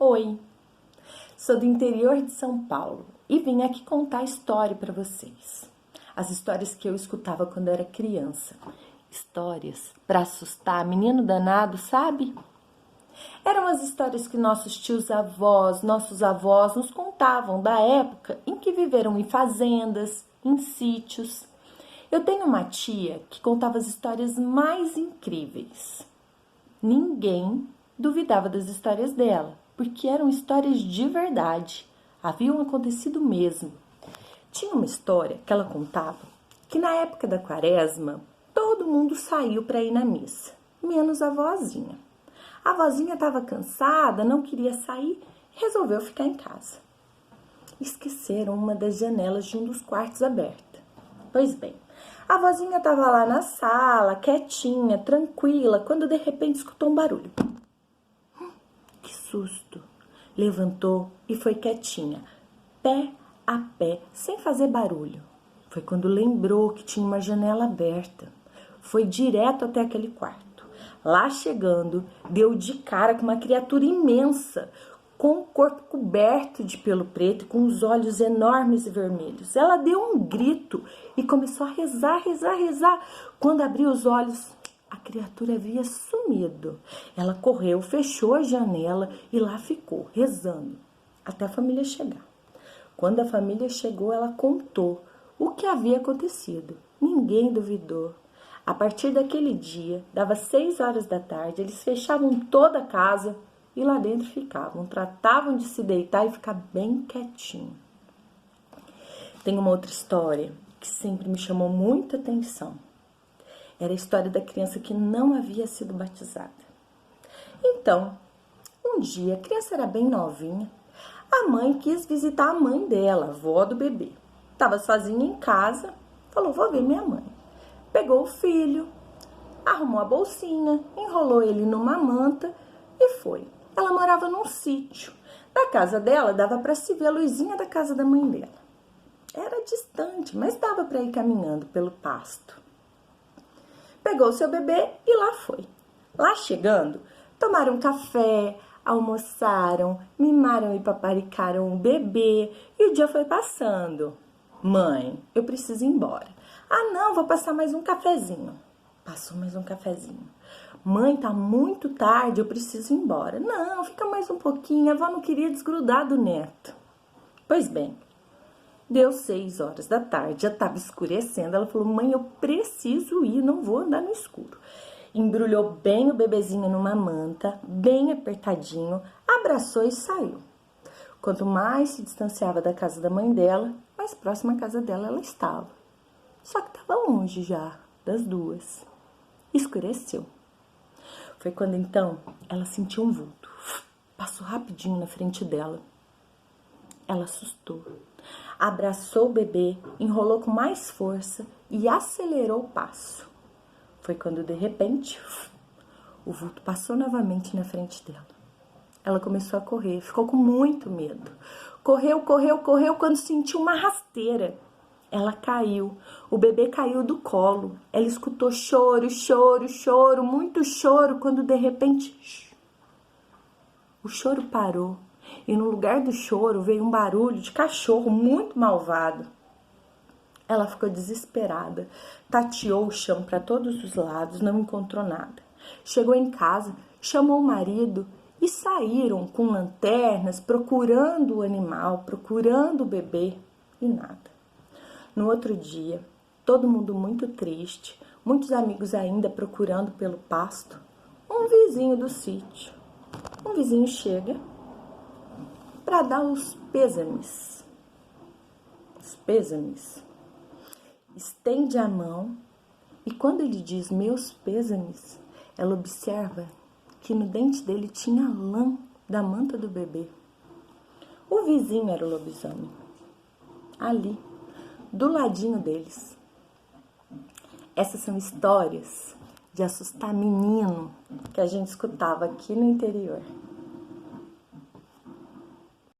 Oi, sou do interior de São Paulo e vim aqui contar história para vocês. As histórias que eu escutava quando era criança. Histórias para assustar menino danado, sabe? Eram as histórias que nossos tios-avós, nossos avós nos contavam da época em que viveram em fazendas, em sítios. Eu tenho uma tia que contava as histórias mais incríveis. Ninguém duvidava das histórias dela, porque eram histórias de verdade, haviam acontecido mesmo. Tinha uma história que ela contava que na época da quaresma, todo mundo saiu para ir na missa, menos a vozinha. A vozinha estava cansada, não queria sair e resolveu ficar em casa. Esqueceram uma das janelas de um dos quartos aberta. Pois bem, a vozinha estava lá na sala, quietinha, tranquila, quando de repente escutou um barulho. Que susto! Levantou e foi quietinha, pé a pé, sem fazer barulho. Foi quando lembrou que tinha uma janela aberta. Foi direto até aquele quarto. Lá chegando, deu de cara com uma criatura imensa, com o corpo coberto de pelo preto e com os olhos enormes e vermelhos. Ela deu um grito e começou a rezar. Quando abriu os olhos, a criatura havia sumido. Ela correu, fechou a janela e lá ficou, rezando, até a família chegar. Quando a família chegou, ela contou o que havia acontecido. Ninguém duvidou. A partir daquele dia, dava 6 horas da tarde, eles fechavam toda a casa e lá dentro ficavam. Tratavam de se deitar e ficar bem quietinho. Tem uma outra história que sempre me chamou muita atenção. Era a história da criança que não havia sido batizada. Então, um dia, a criança era bem novinha. A mãe quis visitar a mãe dela, a avó do bebê. Estava sozinha em casa, falou, vou ver minha mãe. Pegou o filho, arrumou a bolsinha, enrolou ele numa manta e foi. Ela morava num sítio. Da casa dela, dava para se ver a luzinha da casa da mãe dela. Era distante, mas dava para ir caminhando pelo pasto. Pegou o seu bebê e lá foi. Lá chegando, tomaram café, almoçaram, mimaram e paparicaram o bebê e o dia foi passando. Mãe, eu preciso ir embora. Ah, não, vou passar mais um cafezinho. Passou mais um cafezinho. Mãe, tá muito tarde, eu preciso ir embora. Não, fica mais um pouquinho, a avó não queria desgrudar do neto. Pois bem, deu 6 horas da tarde, já estava escurecendo. Ela falou, mãe, eu preciso ir, não vou andar no escuro. Embrulhou bem o bebezinho numa manta, bem apertadinho, abraçou e saiu. Quanto mais se distanciava da casa da mãe dela, mais próxima à casa dela ela estava. Só que estava longe já das duas. Escureceu. Foi quando então ela sentiu um vulto. Passou rapidinho na frente dela. Ela assustou. Abraçou o bebê, enrolou com mais força e acelerou o passo. Foi quando de repente o vulto passou novamente na frente dela. Ela começou a correr, ficou com muito medo. Correu, quando sentiu uma rasteira. Ela caiu, o bebê caiu do colo. Ela escutou choro, muito choro, quando de repente o choro parou. E no lugar do choro veio um barulho de cachorro muito malvado. Ela ficou desesperada, tateou o chão para todos os lados, não encontrou nada. Chegou em casa, chamou o marido e saíram com lanternas procurando o animal, procurando o bebê e nada. No outro dia, todo mundo muito triste, muitos amigos ainda procurando pelo pasto, um vizinho do sítio. Um vizinho chega para dar os pêsames. Os pêsames. Estende a mão e quando ele diz meus pêsames, ela observa que no dente dele tinha a lã da manta do bebê. O vizinho era o lobisomem. Ali, do ladinho deles. Essas são histórias de assustar menino que a gente escutava aqui no interior.